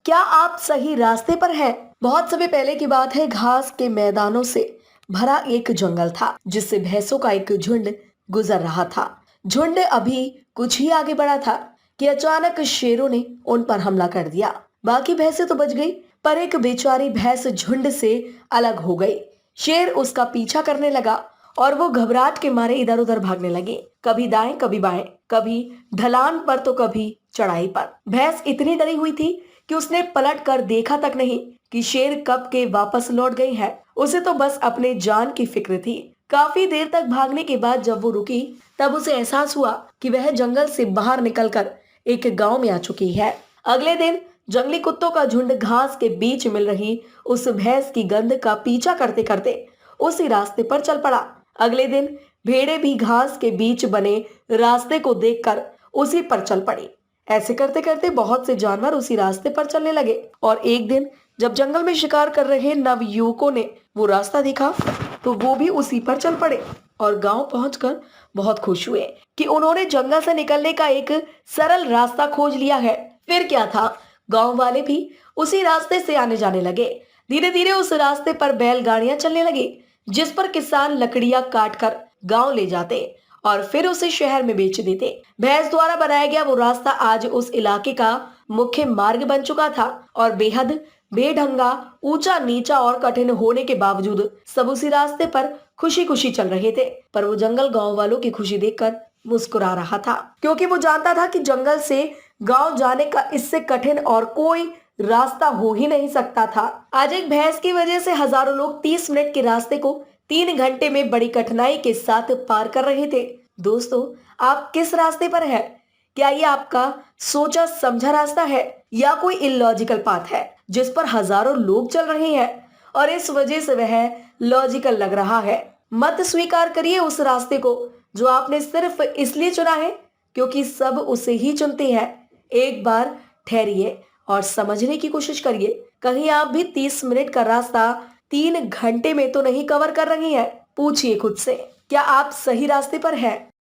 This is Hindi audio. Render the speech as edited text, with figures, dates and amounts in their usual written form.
क्या आप सही रास्ते पर हैं? बहुत समय पहले की बात है, घास के मैदानों से भरा एक जंगल था जिससे भैंसों का एक झुंड गुजर रहा था। झुंड अभी कुछ ही आगे बढ़ा था कि अचानक शेरों ने उन पर हमला कर दिया। बाकी भैंसें तो बच गई, पर एक बेचारी भैंस झुंड से अलग हो गई। शेर उसका पीछा करने लगा और वो घबराहट के मारे इधर उधर भागने लगे, कभी दाएं कभी बाएं, कभी ढलान पर तो कभी चढ़ाई पर। भैंस इतनी डरी हुई थी कि उसने पलट कर देखा तक नहीं कि शेर कब के वापस लौट गई है। उसे तो बस अपने जान की फिक्र थी। काफी देर तक भागने के बाद जब वो रुकी, तब उसे एहसास हुआ कि वह जंगल से बाहर निकलकर एक गांव में आ चुकी है। अगले दिन जंगली कुत्तों का झुंड घास के बीच मिल रही उस भैंस की गंध का पीछा करते करते उसी रास्ते पर चल पड़ा। अगले दिन भेड़े भी घास के बीच बने रास्ते को देखकर उसी पर चल पड़ी। ऐसे करते करते बहुत से जानवर उसी रास्ते पर चलने लगे और एक दिन जब जंगल में शिकार कर रहे नवयुवकों ने वो रास्ता देखा, तो वो भी उसी पर चल पड़े और गांव पहुंचकर बहुत खुश हुए कि उन्होंने जंगल से निकलने का एक सरल रास्ता खोज लिया है। फिर क्या था, गांव वाले भी उसी रास्ते से आने जाने लगे। धीरे धीरे उस रास्ते पर बैलगाड़ियां चलने लगी, जिस पर किसान लकड़ियां काटकर गांव ले जाते और फिर उसे शहर में बेच देते। भैंस द्वारा बनाया गया वो रास्ता आज उस इलाके का मुख्य मार्ग बन चुका था और बेहद बेढंगा, ऊंचा नीचा और कठिन होने के बावजूद सब उसी रास्ते पर खुशी खुशी चल रहे थे। पर वो जंगल गांव वालों की खुशी देखकर मुस्कुरा रहा था, क्योंकि वो जानता था कि जंगल से गांव जाने का इससे कठिन और कोई रास्ता हो ही नहीं सकता था। आज एक भैंस की वजह से हजारों लोग 30 मिनट के रास्ते को 3 घंटे में बड़ी कठिनाई के साथ पार कर रहे थे। दोस्तों, आप किस रास्ते पर है? क्या ये आपका सोचा समझा रास्ता है या कोई इलॉजिकल पाथ है जिस पर हजारों लोग चल रहे हैं और इस वजह से वह लॉजिकल लग रहा है? मत स्वीकार करिए उस रास्ते को जो आपने सिर्फ इसलिए चुना है क्योंकि सब उसे ही चुनते हैं। एक बार ठहरिए और समझने की कोशिश करिए, कहीं आप भी 30 मिनट का रास्ता 3 घंटे में तो नहीं कवर कर रही हैं। पूछिए खुद से, क्या आप सही रास्ते पर हैं?